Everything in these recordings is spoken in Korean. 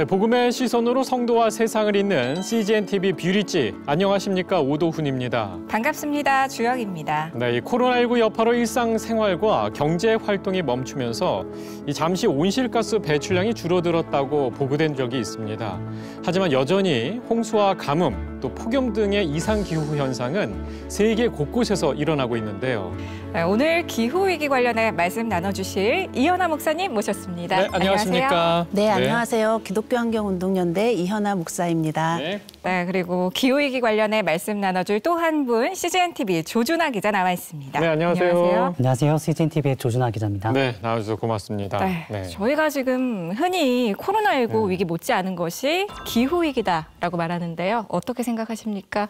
네, 복음의 시선으로 성도와 세상을 잇는 CGN-TV 뷰리지. 안녕하십니까, 오도훈입니다. 반갑습니다. 주영입니다. 네, 이 코로나19 여파로 일상생활과 경제 활동이 멈추면서 잠시 온실가스 배출량이 줄어들었다고 보고된 적이 있습니다. 하지만 여전히 홍수와 가뭄, 또 폭염 등의 이상기후 현상은 세계 곳곳에서 일어나고 있는데요. 네, 오늘 기후위기 관련해 말씀 나눠주실 이현아 목사님 모셨습니다. 네, 안녕하십니까. 네, 안녕하세요. 기독교환경운동연대 이현아 목사입니다. 네, 그리고 기후위기 관련해 말씀 나눠줄 또 한 분 CGN-TV 조준하 기자 나와 있습니다. 네, 안녕하세요. 안녕하세요. CGN-TV의 조준하 기자입니다. 네, 나와주셔서 고맙습니다. 네, 저희가 지금 흔히 코로나19 위기 못지않은 것이 기후위기다라고 말하는데요. 어떻게 생각하십니까?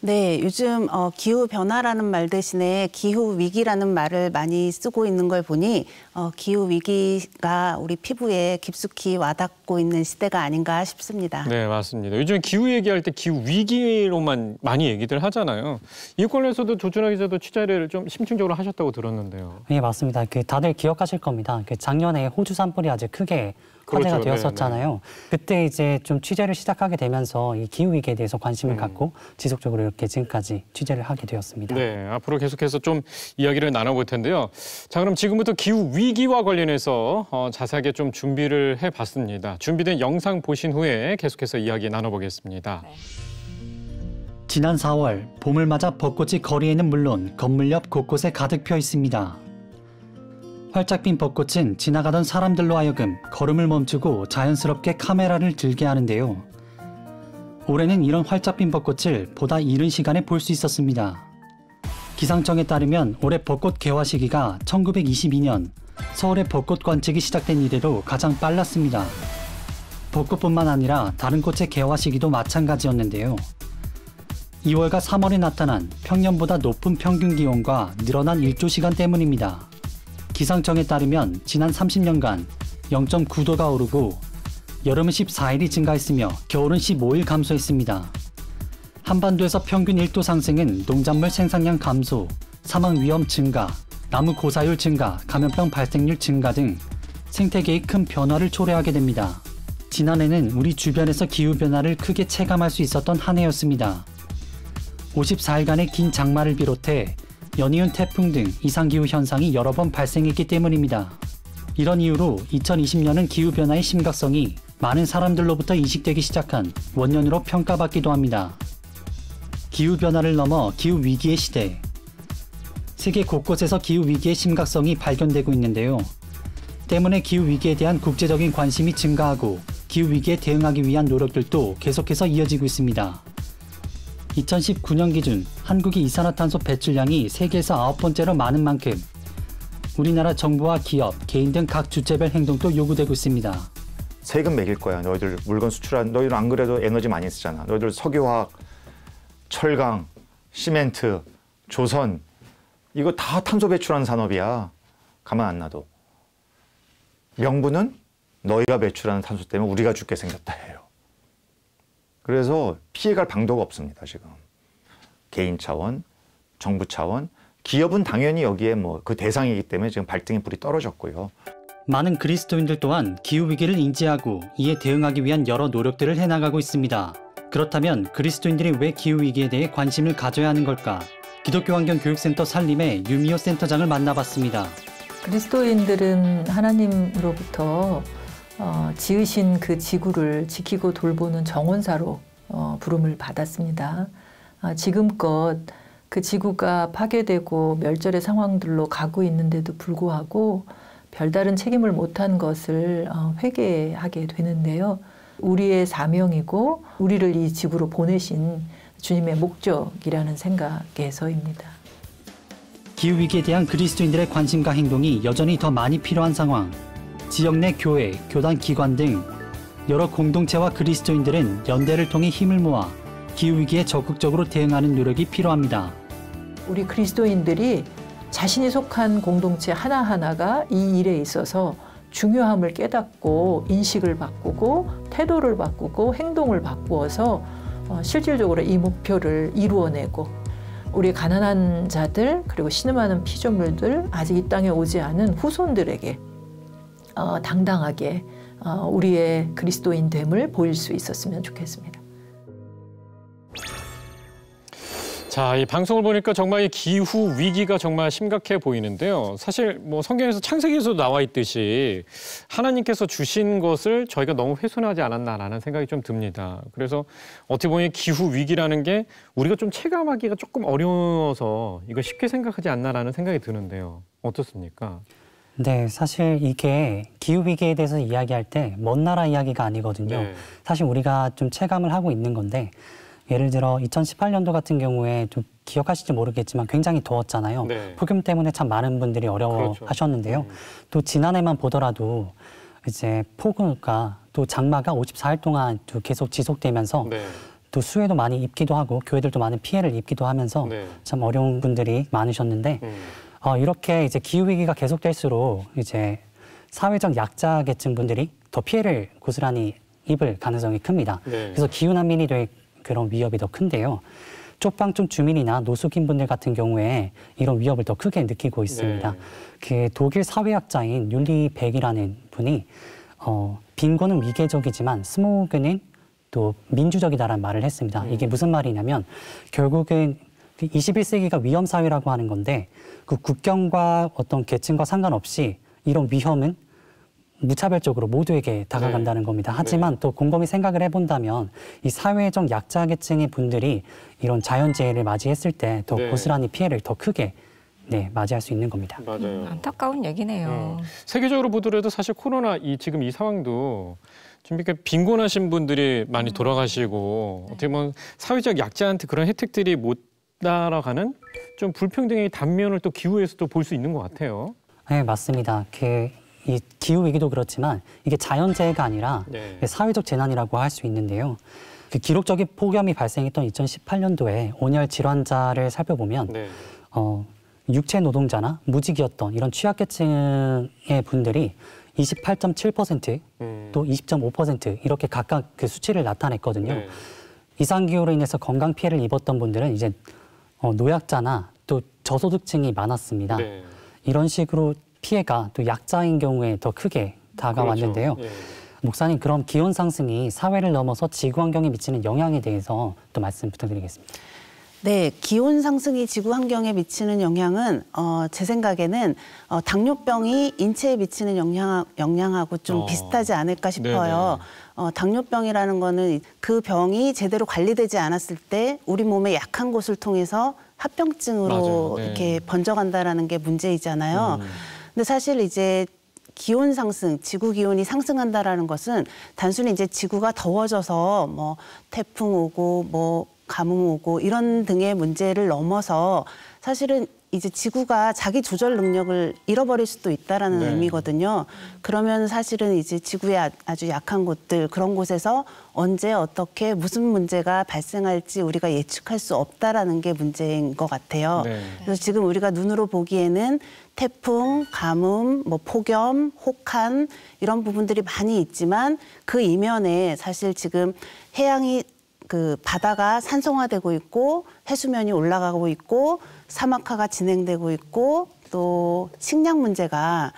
네, 요즘 기후변화라는 말 대신에 기후위기라는 말을 많이 쓰고 있는 걸 보니 기후위기가 우리 피부에 깊숙이 와닿고 있는 시대가 아닌가 싶습니다. 네, 맞습니다. 요즘 기후 얘기할 때 기후위기로만 많이 얘기들 하잖아요. 이 관련해서도 조준하 기자도 취재를 좀 심층적으로 하셨다고 들었는데요. 네, 맞습니다. 다들 기억하실 겁니다. 작년에 호주 산불이 아주 크게 화제가 되었었잖아요. 네. 그때 이제 좀 취재를 시작하게 되면서 이 기후위기에 대해서 관심을 갖고 지속적으로 이렇게 지금까지 취재를 하게 되었습니다. 네, 앞으로 계속해서 좀 이야기를 나눠볼 텐데요. 자, 그럼 지금부터 기후위기와 관련해서 자세하게 좀 준비를 해봤습니다. 준비된 영상 보신 후에 계속해서 이야기 나눠보겠습니다. 네. 지난 4월, 봄을 맞아 벚꽃이 거리에는 물론 건물 옆 곳곳에 가득 펴 있습니다. 활짝 핀 벚꽃은 지나가던 사람들로 하여금 걸음을 멈추고 자연스럽게 카메라를 들게 하는데요. 올해는 이런 활짝 핀 벚꽃을 보다 이른 시간에 볼 수 있었습니다. 기상청에 따르면 올해 벚꽃 개화 시기가 1922년 서울의 벚꽃 관측이 시작된 이래로 가장 빨랐습니다. 벚꽃뿐만 아니라 다른 꽃의 개화 시기도 마찬가지였는데요. 2월과 3월에 나타난 평년보다 높은 평균 기온과 늘어난 일조시간 때문입니다. 기상청에 따르면 지난 30년간 0.9도가 오르고 여름은 14일이 증가했으며 겨울은 15일 감소했습니다. 한반도에서 평균 1도 상승은 농작물 생산량 감소, 사망 위험 증가, 나무 고사율 증가, 감염병 발생률 증가 등 생태계에 큰 변화를 초래하게 됩니다. 지난해는 우리 주변에서 기후변화를 크게 체감할 수 있었던 한 해였습니다. 54일간의 긴 장마를 비롯해 연이은 태풍 등 이상기후 현상이 여러 번 발생했기 때문입니다. 이런 이유로 2020년은 기후변화의 심각성이 많은 사람들로부터 인식되기 시작한 원년으로 평가받기도 합니다. 기후변화를 넘어 기후위기의 시대. 세계 곳곳에서 기후위기의 심각성이 발견되고 있는데요. 때문에 기후위기에 대한 국제적인 관심이 증가하고 기후위기에 대응하기 위한 노력들도 계속해서 이어지고 있습니다. 2019년 기준 한국의 이산화탄소 배출량이 세계에서 9번째로 많은 만큼 우리나라 정부와 기업, 개인 등 각 주체별 행동도 요구되고 있습니다. 세금 매길 거야. 너희들 물건 수출한, 너희들 안 그래도 에너지 많이 쓰잖아. 너희들 석유화학, 철강, 시멘트, 조선 이거 다 탄소 배출하는 산업이야. 가만 안 놔도. 명분은 너희가 배출하는 탄소 때문에 우리가 죽게 생겼다 해요. 그래서 피해갈 방도가 없습니다, 지금. 개인 차원, 정부 차원, 기업은 당연히 여기에 그 대상이기 때문에 지금 발등에 불이 떨어졌고요. 많은 그리스도인들 또한 기후위기를 인지하고 이에 대응하기 위한 여러 노력들을 해나가고 있습니다. 그렇다면 그리스도인들이 왜 기후위기에 대해 관심을 가져야 하는 걸까? 기독교환경교육센터 산림의 유미호 센터장을 만나봤습니다. 그리스도인들은 하나님으로부터 지으신 그 지구를 지키고 돌보는 정원사로 부름을 받았습니다. 지금껏 그 지구가 파괴되고 멸절의 상황들로 가고 있는데도 불구하고 별다른 책임을 못한 것을 회개하게 되는데요. 우리의 사명이고 우리를 이 지구로 보내신 주님의 목적이라는 생각에서입니다. 기후위기에 대한 그리스도인들의 관심과 행동이 여전히 더 많이 필요한 상황. 지역 내 교회, 교단 기관 등 여러 공동체와 그리스도인들은 연대를 통해 힘을 모아 기후위기에 적극적으로 대응하는 노력이 필요합니다. 우리 그리스도인들이 자신이 속한 공동체 하나하나가 이 일에 있어서 중요함을 깨닫고 인식을 바꾸고 태도를 바꾸고 행동을 바꾸어서 실질적으로 이 목표를 이루어내고 우리 가난한 자들 그리고 신음하는 피조물들 아직 이 땅에 오지 않은 후손들에게 당당하게 우리의 그리스도인됨을 보일 수 있었으면 좋겠습니다. 자, 이 방송을 보니까 정말 이 기후 위기가 정말 심각해 보이는데요. 사실 뭐 성경에서 창세기에서도 나와 있듯이 하나님께서 주신 것을 저희가 너무 훼손하지 않았나라는 생각이 좀 듭니다. 그래서 어떻게 보면 기후 위기라는 게 우리가 좀 체감하기가 조금 어려워서 이거 쉽게 생각하지 않나라는 생각이 드는데요. 어떻습니까? 네, 사실 이게 기후위기에 대해서 이야기할 때 먼 나라 이야기가 아니거든요. 네. 사실 우리가 좀 체감을 하고 있는 건데 예를 들어 2018년도 같은 경우에 좀 기억하실지 모르겠지만 굉장히 더웠잖아요. 네. 폭염 때문에 참 많은 분들이 어려워하셨는데요. 또 지난해만 보더라도 이제 폭우가 또 장마가 54일 동안 또 계속 지속되면서 네. 또 수해도 많이 입기도 하고 교회들도 많은 피해를 입기도 하면서 네. 참 어려운 분들이 많으셨는데 이렇게 이제 기후 위기가 계속될수록 이제 사회적 약자 계층 분들이 더 피해를 고스란히 입을 가능성이 큽니다. 네. 그래서 기후 난민이 될 그런 위협이 더 큰데요. 쪽방촌 주민이나 노숙인 분들 같은 경우에 이런 위협을 더 크게 느끼고 있습니다. 네. 그 독일 사회학자인 율리 백이라는 분이 빈곤은 위계적이지만 스모그는 또 민주적이다라는 말을 했습니다. 이게 무슨 말이냐면 결국은 21세기가 위험 사회라고 하는 건데 그 국경과 어떤 계층과 상관없이 이런 위험은 무차별적으로 모두에게 다가간다는 겁니다. 하지만 또 곰곰이 생각을 해본다면 이 사회적 약자 계층의 분들이 이런 자연재해를 맞이했을 때 더 고스란히 피해를 더 크게 맞이할 수 있는 겁니다. 맞아요. 안타까운 얘기네요. 세계적으로 보더라도 사실 코로나 지금 이 상황도 좀 이렇게 빈곤하신 분들이 많이 돌아가시고 어떻게 보면 사회적 약자한테 그런 혜택들이 못 따라가는 좀 불평등의 단면을 또 기후에서도 볼 수 있는 것 같아요. 네, 맞습니다. 이 기후 위기도 그렇지만 이게 자연재해가 아니라 사회적 재난이라고 할 수 있는데요. 그 기록적인 폭염이 발생했던 2018년도에 온열 질환자를 살펴보면 육체 노동자나 무직이었던 이런 취약계층의 분들이 28.7% 또 20.5% 이렇게 각각 그 수치를 나타냈거든요. 이상기후로 인해서 건강 피해를 입었던 분들은 이제 노약자나 또 저소득층이 많았습니다. 이런 식으로 피해가 또 약자인 경우에 더 크게 다가왔는데요. 그렇죠. 목사님, 그럼 기온 상승이 사회를 넘어서 지구 환경에 미치는 영향에 대해서 또 말씀 부탁드리겠습니다. 네, 기온 상승이 지구 환경에 미치는 영향은 제 생각에는 당뇨병이 인체에 미치는 영향하고 좀 비슷하지 않을까 싶어요. 당뇨병이라는 거는 그 병이 제대로 관리되지 않았을 때 우리 몸의 약한 곳을 통해서 합병증으로 이렇게 번져간다라는 게 문제이잖아요. 근데 사실 이제 기온 상승, 지구 기온이 상승한다라는 것은 단순히 이제 지구가 더워져서 뭐 태풍 오고 뭐 가뭄 오고 이런 등의 문제를 넘어서 사실은 이제 지구가 자기 조절 능력을 잃어버릴 수도 있다라는 의미거든요. 그러면 사실은 이제 지구의 아주 약한 곳들, 그런 곳에서 언제 어떻게 무슨 문제가 발생할지 우리가 예측할 수 없다라는 게 문제인 것 같아요. 그래서 지금 우리가 눈으로 보기에는 태풍, 가뭄, 뭐 폭염, 혹한 이런 부분들이 많이 있지만 그 이면에 사실 지금 해양이 그 바다가 산성화되고 있고 해수면이 올라가고 있고 사막화가 진행되고 있고 또 식량 문제가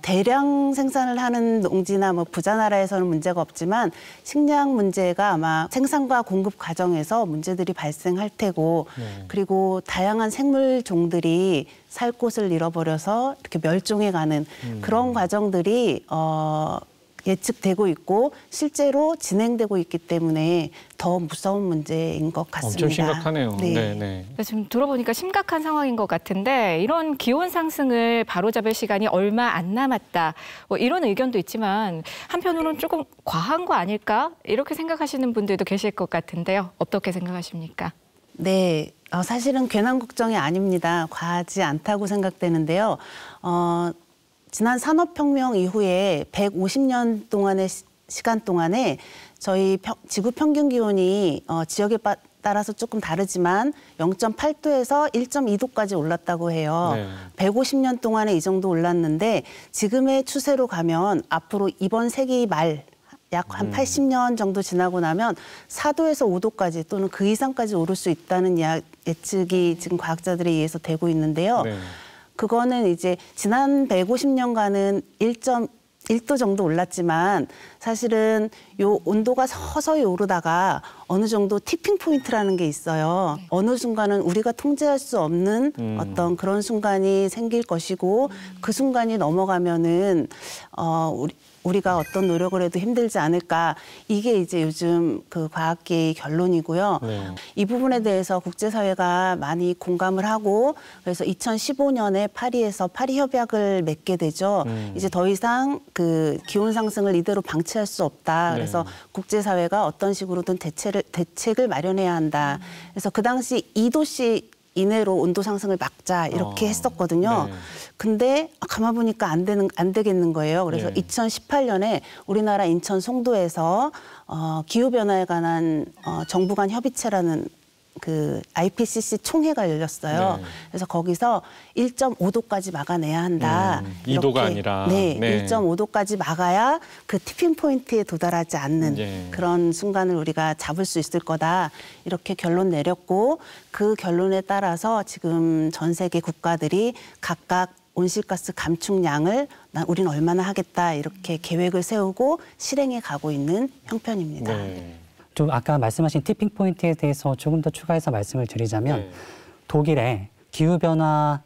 대량 생산을 하는 농지나 뭐 부자 나라에서는 문제가 없지만 식량 문제가 아마 생산과 공급 과정에서 문제들이 발생할 테고 그리고 다양한 생물 종들이 살 곳을 잃어버려서 이렇게 멸종해가는 그런 과정들이 예측되고 있고 실제로 진행되고 있기 때문에 더 무서운 문제인 것 같습니다. 엄청 심각하네요. 네. 지금 들어보니까 심각한 상황인 것 같은데 이런 기온 상승을 바로잡을 시간이 얼마 안 남았다. 뭐 이런 의견도 있지만 한편으로는 조금 과한 거 아닐까? 이렇게 생각하시는 분들도 계실 것 같은데요. 어떻게 생각하십니까? 네. 사실은 괜한 걱정이 아닙니다. 과하지 않다고 생각되는데요. 지난 산업혁명 이후에 150년 동안의 시간 동안에 저희 지구 평균 기온이 지역에 따라서 조금 다르지만 0.8도에서 1.2도까지 올랐다고 해요. 150년 동안에 이 정도 올랐는데 지금의 추세로 가면 앞으로 이번 세기 말 약 한 80년 정도 지나고 나면 4도에서 5도까지 또는 그 이상까지 오를 수 있다는 예측이 지금 과학자들에 의해서 되고 있는데요. 그거는 이제 지난 150년간은 1도 정도 올랐지만 사실은 요 온도가 서서히 오르다가 어느 정도 티핑 포인트라는 게 있어요. 어느 순간은 우리가 통제할 수 없는 어떤 그런 순간이 생길 것이고 그 순간이 넘어가면은 우리가 어떤 노력을 해도 힘들지 않을까. 이게 이제 요즘 그 과학계의 결론이고요. 네. 이 부분에 대해서 국제사회가 많이 공감을 하고 그래서 2015년에 파리에서 파리 협약을 맺게 되죠. 이제 더 이상 그 기온 상승을 이대로 방치할 수 없다. 네. 그래서 국제사회가 어떤 식으로든 대책을 마련해야 한다. 그래서 그 당시 2도씨 이내로 온도 상승을 막자 이렇게 했었거든요. 네. 근데 가만 보니까 안 되겠는 거예요. 그래서 네. 2018년에 우리나라 인천 송도에서 기후 변화에 관한 정부 간 협의체라는 그 IPCC 총회가 열렸어요. 네. 그래서 거기서 1.5도까지 막아내야 한다. 2도가 아니라. 네, 네. 1.5도까지 막아야 그 티핑 포인트에 도달하지 않는 네. 그런 순간을 우리가 잡을 수 있을 거다. 이렇게 결론 내렸고 그 결론에 따라서 지금 전 세계 국가들이 각각 온실가스 감축량을 우리는 얼마나 하겠다 이렇게 계획을 세우고 실행해 가고 있는 형편입니다. 네. 좀 아까 말씀하신 티핑 포인트에 대해서 조금 더 추가해서 말씀을 드리자면 네. 독일의 기후변화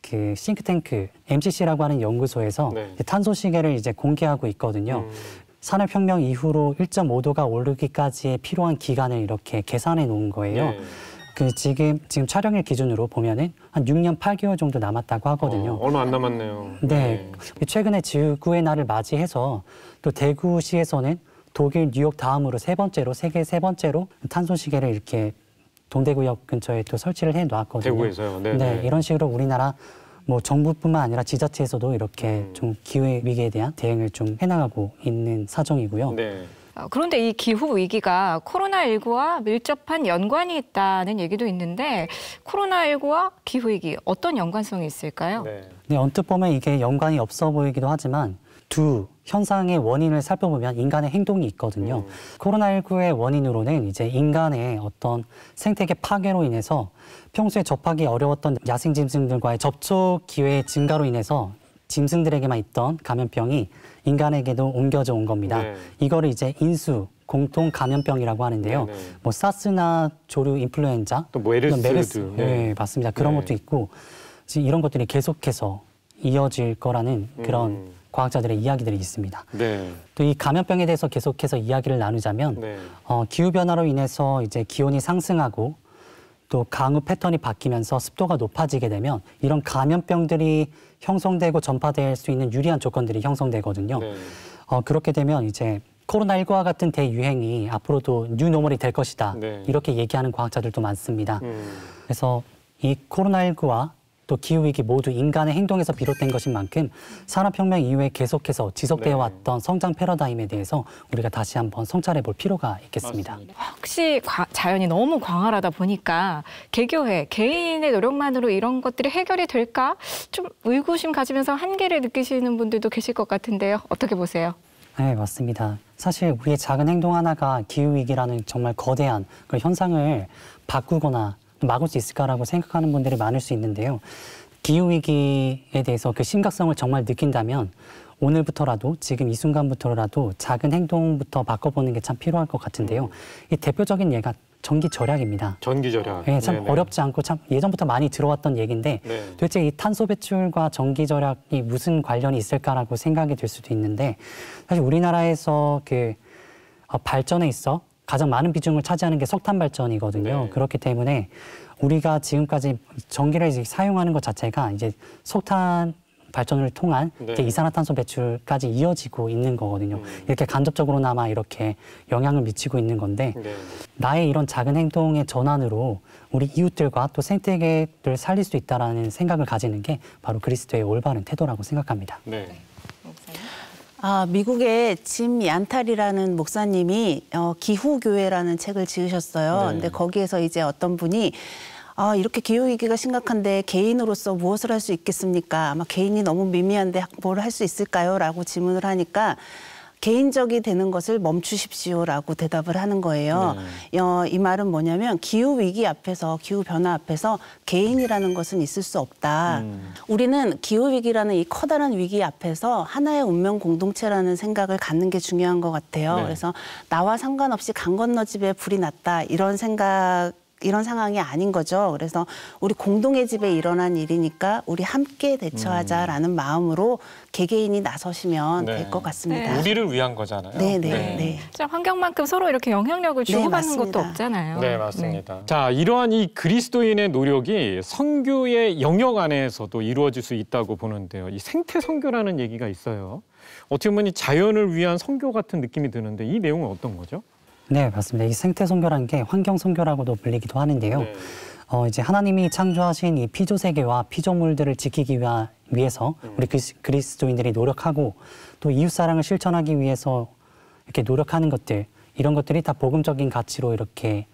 그 싱크탱크 MCC라고 하는 연구소에서 네. 탄소 시계를 이제 공개하고 있거든요. 산업혁명 이후로 1.5도가 오르기까지의 필요한 기간을 이렇게 계산해 놓은 거예요. 네. 그 지금 촬영일 기준으로 보면은 한 6년 8개월 정도 남았다고 하거든요. 얼마 안 남았네요. 네. 최근에 지구의 날을 맞이해서 또 대구시에서는 독일, 뉴욕 다음으로 세계 세 번째로 탄소 시계를 이렇게 동대구역 근처에 또 설치를 해 놨거든요. 대구에서요. 네. 네, 이런 식으로 우리나라 뭐 정부뿐만 아니라 지자체에서도 이렇게 좀 기후 위기에 대한 대응을 좀 해나가고 있는 사정이고요. 네. 그런데 이 기후 위기가 코로나19와 밀접한 연관이 있다는 얘기도 있는데 코로나19와 기후 위기 어떤 연관성이 있을까요? 네. 네, 언뜻 보면 이게 연관이 없어 보이기도 하지만 두 현상의 원인을 살펴보면 인간의 행동이 있거든요. 코로나19의 원인으로는 이제 인간의 어떤 생태계 파괴로 인해서 평소에 접하기 어려웠던 야생 짐승들과의 접촉 기회의 증가로 인해서 짐승들에게만 있던 감염병이 인간에게도 옮겨져 온 겁니다. 네. 이거를 이제 인수 공통 감염병이라고 하는데요. 네, 네. 뭐 사스나 조류 인플루엔자, 또 메르스. 네, 맞습니다. 그런 네. 것도 있고 지금 이런 것들이 계속해서 이어질 거라는 그런 과학자들의 이야기들이 있습니다. 네. 또 이 감염병에 대해서 계속해서 이야기를 나누자면 네. 기후 변화로 인해서 이제 기온이 상승하고 또 강우 패턴이 바뀌면서 습도가 높아지게 되면 이런 감염병들이 형성되고 전파될 수 있는 유리한 조건들이 형성되거든요. 네. 그렇게 되면 이제 코로나19와 같은 대유행이 앞으로도 뉴노멀이 될 것이다. 네. 이렇게 얘기하는 과학자들도 많습니다. 그래서 이 코로나19와 또 기후위기 모두 인간의 행동에서 비롯된 것인 만큼 산업혁명 이후에 계속해서 지속되어 왔던 성장 패러다임에 대해서 우리가 다시 한번 성찰해 볼 필요가 있겠습니다. 맞습니다. 혹시 자연이 너무 광활하다 보니까 개교회, 개인의 노력만으로 이런 것들이 해결이 될까? 좀 의구심 가지면서 한계를 느끼시는 분들도 계실 것 같은데요. 어떻게 보세요? 네, 맞습니다. 사실 우리의 작은 행동 하나가 기후위기라는 정말 거대한 그 현상을 바꾸거나 막을 수 있을까라고 생각하는 분들이 많을 수 있는데요. 기후위기에 대해서 그 심각성을 정말 느낀다면 오늘부터라도 지금 이 순간부터라도 작은 행동부터 바꿔보는 게 참 필요할 것 같은데요. 이 대표적인 예가 전기 절약입니다. 전기 절약. 네, 참 네네. 어렵지 않고 참 예전부터 많이 들어왔던 얘기인데 네. 도대체 이 탄소 배출과 전기 절약이 무슨 관련이 있을까라고 생각이 들 수도 있는데 사실 우리나라에서 그 발전에 있어 가장 많은 비중을 차지하는 게 석탄 발전이거든요. 네. 그렇기 때문에 우리가 지금까지 전기를 이제 사용하는 것 자체가 이제 석탄 발전을 통한 네. 이제 이산화탄소 배출까지 이어지고 있는 거거든요. 이렇게 간접적으로나마 이렇게 영향을 미치고 있는 건데 네. 나의 이런 작은 행동의 전환으로 우리 이웃들과 또 생태계를 살릴 수 있다라는 생각을 가지는 게 바로 그리스도의 올바른 태도라고 생각합니다. 네. 미국의 짐 얀탈이라는 목사님이 기후교회라는 책을 지으셨어요. 네. 근데 거기에서 이제 어떤 분이 이렇게 기후위기가 심각한데 개인으로서 무엇을 할 수 있겠습니까? 아마 개인이 너무 미미한데 뭘 할 수 있을까요? 라고 질문을 하니까 개인적이 되는 것을 멈추십시오라고 대답을 하는 거예요. 이 말은 뭐냐면 기후 위기 앞에서, 기후 변화 앞에서 개인이라는 것은 있을 수 없다. 우리는 기후 위기라는 이 커다란 위기 앞에서 하나의 운명 공동체라는 생각을 갖는 게 중요한 것 같아요. 네. 그래서 나와 상관없이 강 건너 집에 불이 났다 이런 상황이 아닌 거죠. 그래서 우리 공동의 집에 일어난 일이니까 우리 함께 대처하자라는 마음으로 개개인이 나서시면 네. 될 것 같습니다. 우리를 위한 거잖아요. 네. 진짜 환경만큼 서로 이렇게 영향력을 주고받는 것도 맞습니다. 없잖아요. 네, 맞습니다. 자, 이러한 이 그리스도인의 노력이 선교의 영역 안에서도 이루어질 수 있다고 보는데요. 이 생태 선교라는 얘기가 있어요. 어떻게 보면 이 자연을 위한 선교 같은 느낌이 드는데 이 내용은 어떤 거죠? 네, 맞습니다. 이 생태 선교라는 게 환경 선교라고도 불리기도 하는데요. 네. 이제 하나님이 창조하신 이 피조 세계와 피조물들을 지키기 위해서 우리 그리스도인들이 노력하고 또 이웃 사랑을 실천하기 위해서 이렇게 노력하는 것들, 이런 것들이 다 복음적인 가치로 이렇게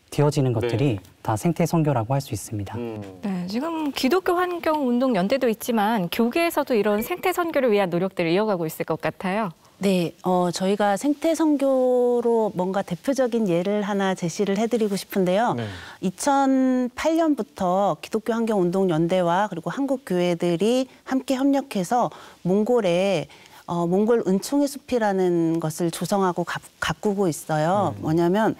되어지는 것들이 다 생태 선교라고 할 수 있습니다. 네, 지금 기독교 환경 운동 연대도 있지만 교계에서도 이런 생태 선교를 위한 노력들을 이어가고 있을 것 같아요. 네, 저희가 생태 선교로 뭔가 대표적인 예를 하나 제시를 해드리고 싶은데요. 2008년부터 기독교 환경 운동 연대와 그리고 한국 교회들이 함께 협력해서 몽골에 몽골 은총의 숲이라는 것을 조성하고 가꾸고 있어요. 뭐냐면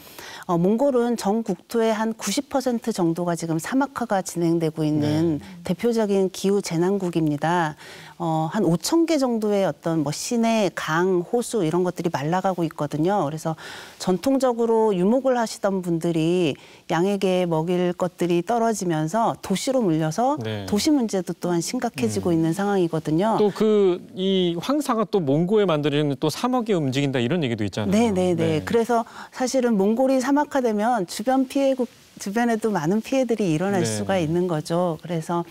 몽골은 전 국토의 한 90% 정도가 지금 사막화가 진행되고 있는 대표적인 기후 재난국입니다. 한 5,000개 정도의 어떤 뭐 시내, 강, 호수 이런 것들이 말라가고 있거든요. 그래서 전통적으로 유목을 하시던 분들이 양에게 먹일 것들이 떨어지면서 도시로 물려서 도시 문제도 또한 심각해지고 있는 상황이거든요. 또 이 황사가 또 몽골에 만들어지는 또 사막이 움직인다 이런 얘기도 있잖아요. 네. 그래서 사실은 몽골이 사막화되면 주변에도 많은 피해들이 일어날 수가 있는 거죠. 그래서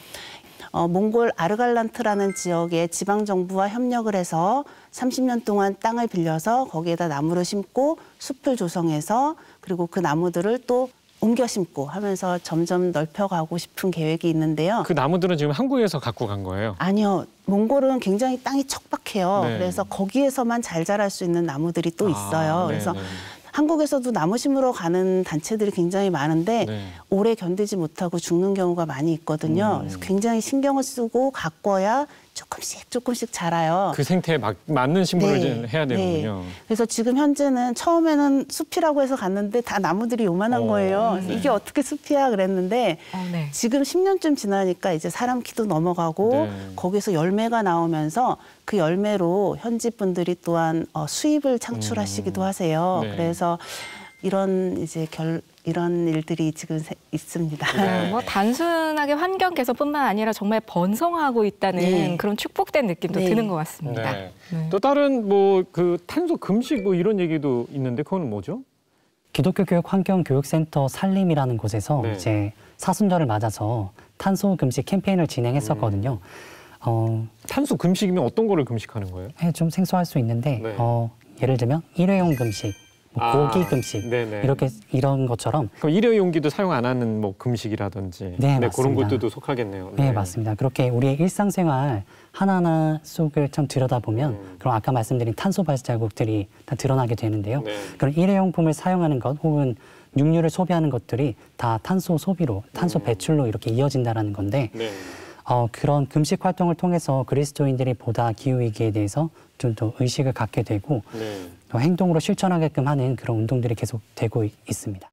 몽골 아르갈란트라는 지역의 지방정부와 협력을 해서 30년 동안 땅을 빌려서 거기에다 나무를 심고 숲을 조성해서 그리고 그 나무들을 또 옮겨 심고 하면서 점점 넓혀가고 싶은 계획이 있는데요. 그 나무들은 지금 한국에서 갖고 간 거예요? 아니요. 몽골은 굉장히 땅이 척박해요. 그래서 거기에서만 잘 자랄 수 있는 나무들이 또 있어요. 그래서 한국에서도 나무 심으러 가는 단체들이 굉장히 많은데 오래 견디지 못하고 죽는 경우가 많이 있거든요. 그래서 굉장히 신경을 쓰고 가꿔야 조금씩 자라요. 그 생태에 맞는 식물을 해야 되는군요. 그래서 지금 현재는 처음에는 숲이라고 해서 갔는데 다 나무들이 요만한 거예요. 그래서 이게 어떻게 숲이야 그랬는데 지금 10년쯤 지나니까 이제 사람 키도 넘어가고 거기서 열매가 나오면서 그 열매로 현지 분들이 또한 수입을 창출하시기도 하세요. 그래서 이런 일들이 지금 있습니다. 뭐 단순하게 환경 개선뿐만 아니라 정말 번성하고 있다는 그런 축복된 느낌도 드는 것 같습니다. 또 다른 뭐 그 탄소 금식 뭐 이런 얘기도 있는데 그건 뭐죠? 기독교 교육 환경 교육센터 산림이라는 곳에서 이제 사순절을 맞아서 탄소 금식 캠페인을 진행했었거든요. 탄소 금식이면 어떤 거를 금식하는 거예요? 좀 생소할 수 있는데 예를 들면 일회용 금식, 고기 금식 이런 것처럼 그럼 일회용기도 사용 안 하는 뭐 금식이라든지 그런 것들도 속하겠네요. 네, 맞습니다. 그렇게 우리의 일상생활 하나하나 속을 참 들여다보면 그럼 아까 말씀드린 탄소 발자국들이 다 드러나게 되는데요. 그런 일회용품을 사용하는 것 혹은 육류를 소비하는 것들이 다 탄소 소비로, 탄소 배출로 이렇게 이어진다는 건데 그런 금식 활동을 통해서 그리스도인들이 보다 기후위기에 대해서 좀 더 의식을 갖게 되고 또 행동으로 실천하게끔 하는 그런 운동들이 계속 되고 있습니다.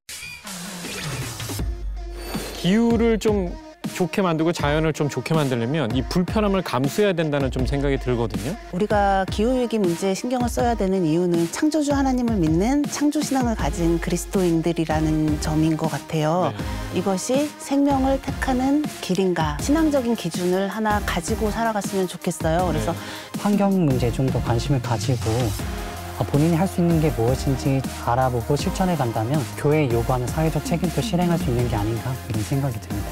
기후를 좀 좋게 만들고 자연을 좀 좋게 만들려면 이 불편함을 감수해야 된다는 좀 생각이 들거든요. 우리가 기후위기 문제에 신경을 써야 되는 이유는 창조주 하나님을 믿는 창조신앙을 가진 그리스도인들이라는 점인 것 같아요. 이것이 생명을 택하는 길인가, 신앙적인 기준을 하나 가지고 살아갔으면 좋겠어요. 그래서 환경 문제에 좀 더 관심을 가지고 본인이 할 수 있는 게 무엇인지 알아보고 실천해 간다면 교회에 요구하는 사회적 책임도 실행할 수 있는 게 아닌가 이런 생각이 듭니다.